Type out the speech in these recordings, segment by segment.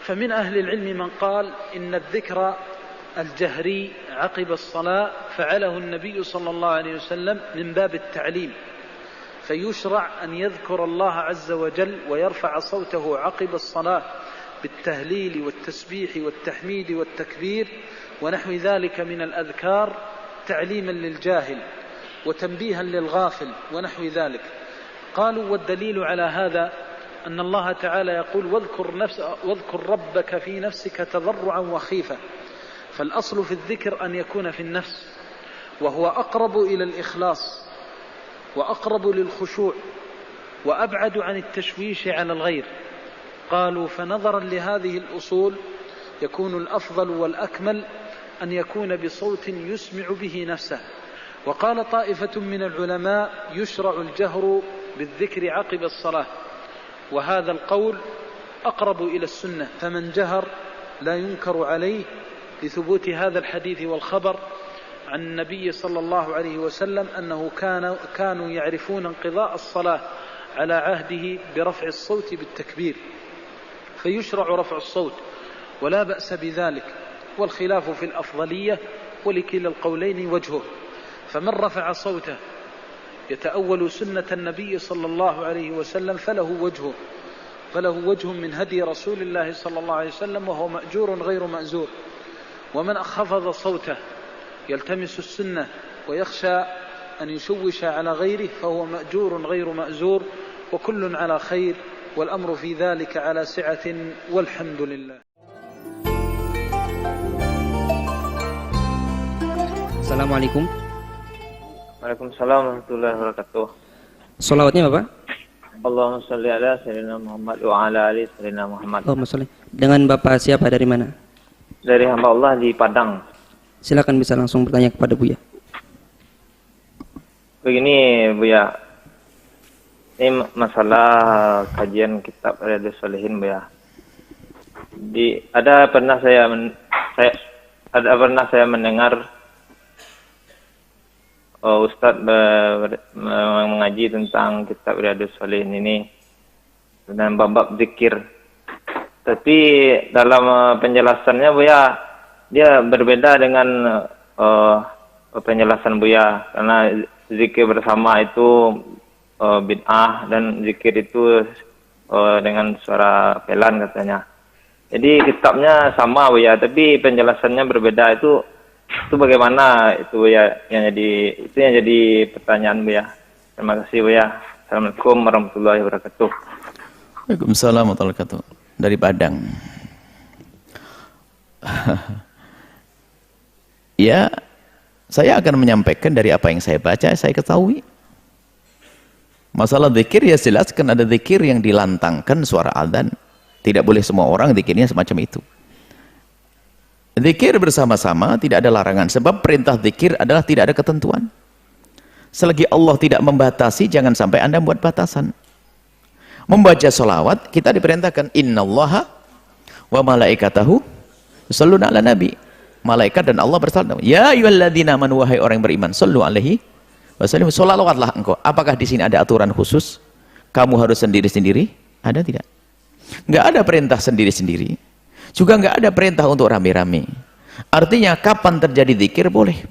فمن أهل العلم من قال إن الذكر الجهري عقب الصلاة فعله النبي صلى الله عليه وسلم من باب التعليم، فيشرع أن يذكر الله عز وجل ويرفع صوته عقب الصلاة بالتهليل والتسبيح والتحميد والتكبير ونحو ذلك من الأذكار تعليما للجاهل وتنبيها للغافل ونحو ذلك. قالوا والدليل على هذا أن الله تعالى يقول واذكر ربك في نفسك تضرعا وخيفة، فالأصل في الذكر أن يكون في النفس، وهو أقرب إلى الإخلاص وأقرب للخشوع وأبعد عن التشويش على الغير. قالوا فنظرا لهذه الأصول يكون الأفضل والأكمل أن يكون بصوت يسمع به نفسه. وقال طائفة من العلماء يشرع الجهر بالذكر عقب الصلاة، وهذا القول أقرب إلى السنة، فمن جهر لا ينكر عليه لثبوت هذا الحديث والخبر عن النبي صلى الله عليه وسلم أنه كانوا يعرفون انقضاء الصلاة على عهده برفع الصوت بالتكبير، فيشرع رفع الصوت ولا بأس بذلك، والخلاف في الأفضلية ولكلا القولين وجهه، فمن رفع صوته يتأول سنة النبي صلى الله عليه وسلم فله وجه من هدي رسول الله صلى الله عليه وسلم وهو مأجور غير مأزور، ومن خفض صوته يلتمس السنة ويخشى أن يشوش على غيره فهو مأجور غير مأزور، وكل على خير، والأمر في ذلك على سعة، والحمد لله. Assalamualaikum. Waalaikumsalam warahmatullahi wabarakatuh. Sholawatnya Bapak? Allahumma sholli ala sayyidina Muhammad wa ala ali sayyidina Muhammad. Allahumma sholli. Dengan Bapak siapa, dari mana? Dari hamba Allah di Padang. Silakan bisa langsung bertanya kepada Buya. Begini Buya, ini masalah kajian kitab Riyadhus Shalihin Buya. Pernah saya mendengar Ustadz mengaji tentang kitab Riyadhus Shalihin ini dan bab zikir. Tapi dalam penjelasannya Buya, dia berbeda dengan penjelasan Buya, karena zikir bersama itu bid'ah dan zikir itu dengan suara pelan katanya. Jadi kitabnya sama Buya, tapi penjelasannya berbeda. Itu bagaimana itu Buya? Yang jadi pertanyaan Buya. Terima kasih Buya. Assalamualaikum warahmatullahi wabarakatuh. Waalaikumsalam warahmatullahi wabarakatuh. Dari Padang. Ya, saya akan menyampaikan dari apa yang saya baca, saya ketahui. Masalah zikir ya jelaskan, ada zikir yang dilantangkan suara adzan. Tidak boleh semua orang zikirnya semacam itu. Zikir bersama-sama tidak ada larangan, sebab perintah zikir adalah tidak ada ketentuan. Selagi Allah tidak membatasi, jangan sampai Anda buat batasan. Membaca sholawat, kita diperintahkan innallaha wa malaikatahu yusholluna ala nabi. Malaikat dan Allah bersalawat. Ya ayyuhalladzina amanu, wahai orang yang beriman, shollu alaihi wasallim, sholawatlah engkau. Apakah di sini ada aturan khusus? Kamu harus sendiri-sendiri? Ada tidak? Enggak ada perintah sendiri-sendiri. Juga enggak ada perintah untuk rame-rame. Artinya kapan terjadi zikir boleh.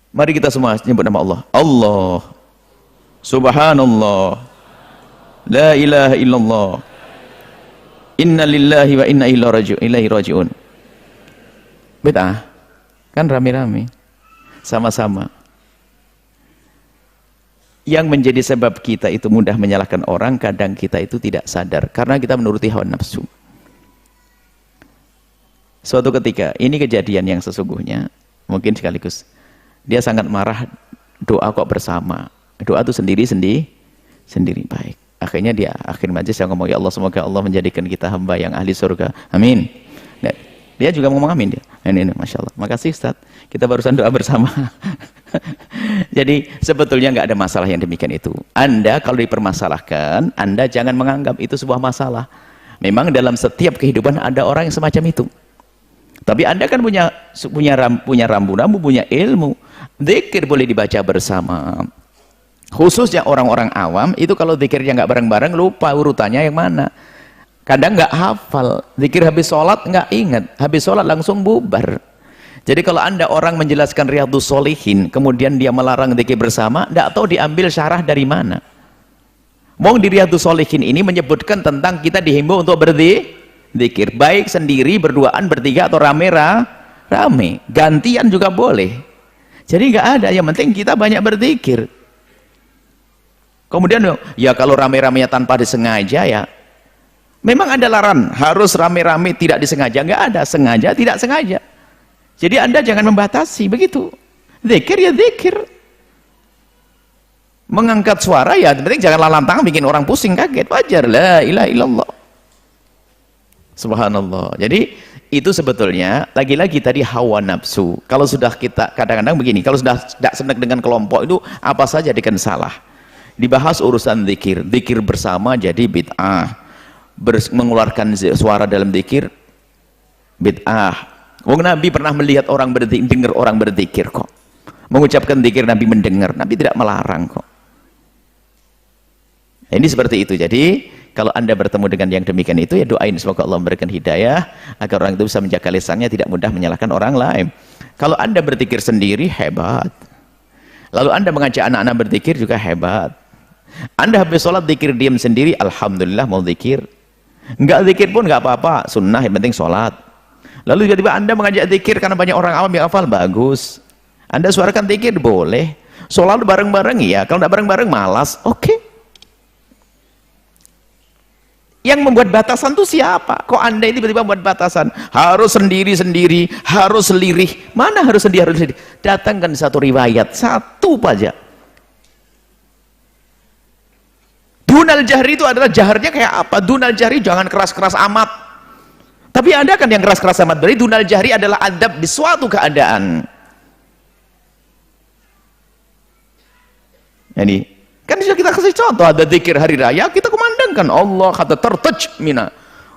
Mari kita semua nyebut nama Allah. Allah, Subhanallah, La ilaha illallah, Inna lillahi wa inna ilaihi raji'un. Bid'ah kan rame-rame, sama-sama. Yang menjadi sebab kita itu mudah menyalahkan orang, kadang kita itu tidak sadar karena kita menuruti hawa nafsu. Suatu ketika, ini kejadian yang sesungguhnya, mungkin sekaligus dia sangat marah, doa kok bersama, doa itu sendiri baik. Akhirnya dia akhir majlis saya ngomong, ya Allah, semoga Allah menjadikan kita hamba yang ahli surga, amin. Nah, dia juga ngomong amin dia. Ini Masya Allah, makasih Ustaz, kita barusan doa bersama. Jadi sebetulnya nggak ada masalah yang demikian itu. Anda kalau dipermasalahkan, Anda jangan menganggap itu sebuah masalah. Memang dalam setiap kehidupan ada orang yang semacam itu. Tapi Anda kan punya rambu-rambu, punya ilmu. Zikir boleh dibaca bersama. Khususnya orang-orang awam itu kalau zikirnya nggak bareng-bareng, lupa urutannya yang mana. Kadang nggak hafal, zikir habis sholat nggak ingat, habis sholat langsung bubar. Jadi kalau Anda orang menjelaskan Riyadhus Shalihin, kemudian dia melarang zikir bersama, nggak tahu diambil syarah dari mana. Mau di Riyadhus Shalihin ini menyebutkan tentang kita dihimbau untuk berzikir, baik sendiri, berduaan, bertiga, atau rame. Gantian juga boleh. Jadi nggak ada, yang penting kita banyak berzikir. Kemudian ya kalau rame-ramenya tanpa disengaja ya, memang ada larangan harus rame-rame tidak disengaja, nggak ada, sengaja tidak sengaja. Jadi Anda jangan membatasi begitu. Zikir ya zikir. Mengangkat suara ya, penting jangan lantang bikin orang pusing kaget, wajar. La ilaha illallah. Subhanallah. Jadi itu sebetulnya lagi-lagi tadi hawa nafsu. Kalau sudah kita kadang-kadang begini, kalau sudah tidak senang dengan kelompok itu apa saja dikena salah. Dibahas urusan zikir, zikir bersama jadi bid'ah. Mengeluarkan suara dalam zikir bid'ah. Wong Nabi pernah melihat orang berzikir, dengar orang berzikir kok. Mengucapkan zikir Nabi mendengar, Nabi tidak melarang kok. Ini seperti itu. Jadi kalau Anda bertemu dengan yang demikian itu ya doain semoga Allah memberikan hidayah agar orang itu bisa menjaga lisannya, tidak mudah menyalahkan orang lain. Kalau Anda berzikir sendiri hebat. Lalu Anda mengajak anak-anak berzikir juga hebat. Anda habis sholat zikir diam sendiri, alhamdulillah mau zikir. Enggak zikir pun enggak apa-apa, sunnah yang penting sholat. Lalu tiba-tiba Anda mengajak zikir karena banyak orang awam yang hafal, bagus. Anda suarakan zikir boleh. Sholat bareng-bareng ya, kalau enggak bareng-bareng malas, oke. Yang membuat batasan itu siapa? Kok Anda ini tiba-tiba membuat batasan? Harus sendiri-sendiri, harus lirih. Mana harus sendiri, harus lirih? Datangkan satu riwayat, satu saja. Dunal jahri itu adalah jaharnya kayak apa? Dunal jahri jangan keras-keras amat. Tapi ada kan yang keras-keras amat. Berarti dunal jahri adalah adab di suatu keadaan. Jadi kan sudah kita kasih contoh, ada zikir hari raya, kita kumandangkan Allah kata tertej mina.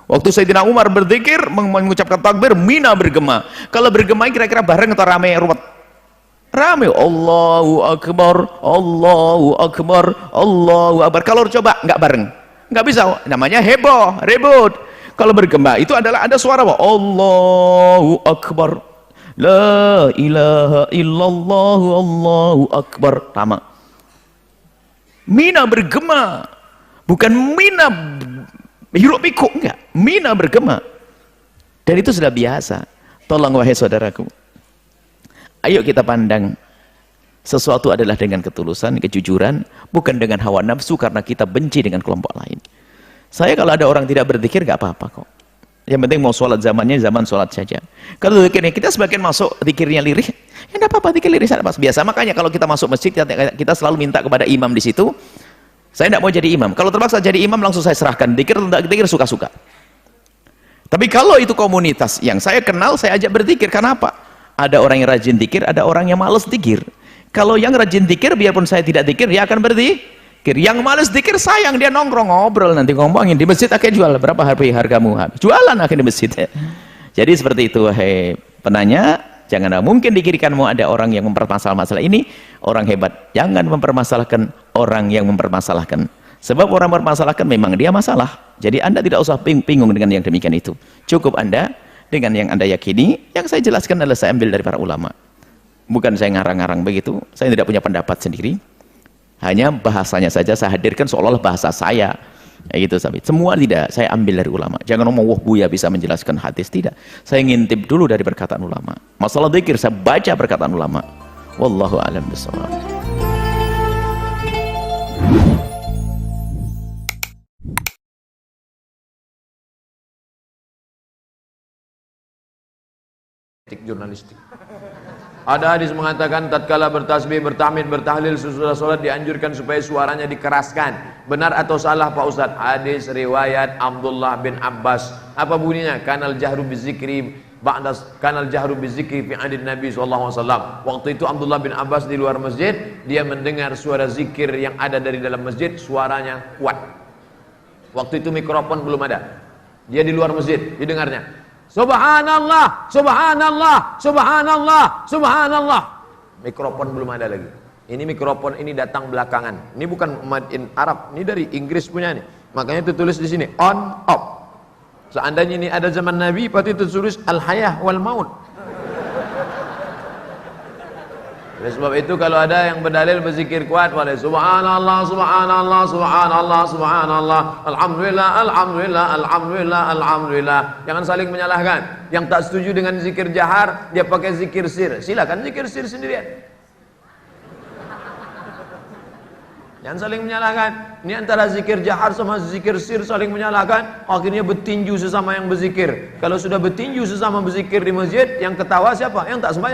Waktu Sayyidina Umar berzikir, mengucapkan takbir, mina bergema. Kalau bergema kira-kira bareng atau rame ruwet? Rame. Allahu Akbar, Allahu Akbar, Allahu Akbar. Kalau coba nggak bareng, nggak bisa. Namanya heboh, ribut. Kalau bergema itu adalah ada suara bahwa Allahu Akbar, la ilaha illallah, Allahu Akbar. Sama. Mina bergema, bukan mina hiruk pikuk, enggak. Mina bergema. Dan itu sudah biasa. Tolong wahai saudaraku, ayo kita pandang sesuatu adalah dengan ketulusan, kejujuran, bukan dengan hawa nafsu karena kita benci dengan kelompok lain. Saya kalau ada orang tidak berzikir nggak apa-apa kok. Yang penting mau sholat zamannya zaman sholat saja. Kalau zikirnya kita sebagian masuk zikirnya lirih, ya enggak apa-apa, zikir lirih biasa. Makanya kalau kita masuk masjid kita selalu minta kepada imam di situ. Saya tidak mau jadi imam. Kalau terpaksa jadi imam langsung saya serahkan. Zikir atau tidak zikir suka-suka. Tapi kalau itu komunitas yang saya kenal, saya ajak berzikir. Kenapa? Ada orang yang rajin zikir, ada orang yang malas zikir. Kalau yang rajin zikir, biarpun saya tidak zikir, dia akan berzikir. Yang malas zikir sayang, dia nongkrong ngobrol, nanti ngomongin di masjid akhirnya jual berapa hargamu, jualan akhirnya di masjid. Jadi seperti itu, hei penanya, jangan mungkin di kiri kanmu ada orang yang mempermasalahkan masalah ini, orang hebat. Jangan mempermasalahkan orang yang mempermasalahkan. Sebab orang mempermasalahkan memang dia masalah. Jadi Anda tidak usah bingung dengan yang demikian itu. Cukup Anda dengan yang Anda yakini. Yang saya jelaskan adalah saya ambil dari para ulama. Bukan saya ngarang-ngarang begitu. Saya tidak punya pendapat sendiri. Hanya bahasanya saja saya hadirkan seolah-olah bahasa saya. Gitu sahabat. Semua tidak saya ambil dari ulama. Jangan ngomong wah Buya bisa menjelaskan hadis, tidak. Saya ngintip dulu dari perkataan ulama. Masalah zikir saya baca perkataan ulama. Wallahu a'lam bishawab. Jurnalistik. Ada hadis mengatakan tatkala bertasbih, bertahmid, bertahlil sesudah sholat dianjurkan supaya suaranya dikeraskan. Benar atau salah Pak Ustadz? Hadis riwayat Abdullah bin Abbas. Apa bunyinya? Kanal jahru bizikri kanal jahru bizikri fi adin Nabi SAW. Waktu itu Abdullah bin Abbas di luar masjid, dia mendengar suara zikir yang ada dari dalam masjid, suaranya kuat. Waktu itu mikrofon belum ada. Dia di luar masjid, didengarnya. Subhanallah, subhanallah, subhanallah, subhanallah. Mikrofon belum ada lagi. Ini mikrofon ini datang belakangan. Ini bukan made in Arab, ini dari Inggris punya nih. Makanya itu tulis di sini on off. Seandainya ini ada zaman Nabi, pasti tertulis al-hayah wal maut. Oleh sebab itu kalau ada yang berdalil berzikir kuat, boleh subhanallah, subhanallah, subhanallah, subhanallah, alhamdulillah, alhamdulillah, alhamdulillah, alhamdulillah. Jangan saling menyalahkan. Yang tak setuju dengan zikir jahar, dia pakai zikir sir. Silakan zikir sir sendirian. Jangan saling menyalahkan. Ini antara zikir jahar sama zikir sir saling menyalahkan, akhirnya bertinju sesama yang berzikir. Kalau sudah bertinju sesama berzikir di masjid, yang ketawa siapa? Yang tak sembahyang.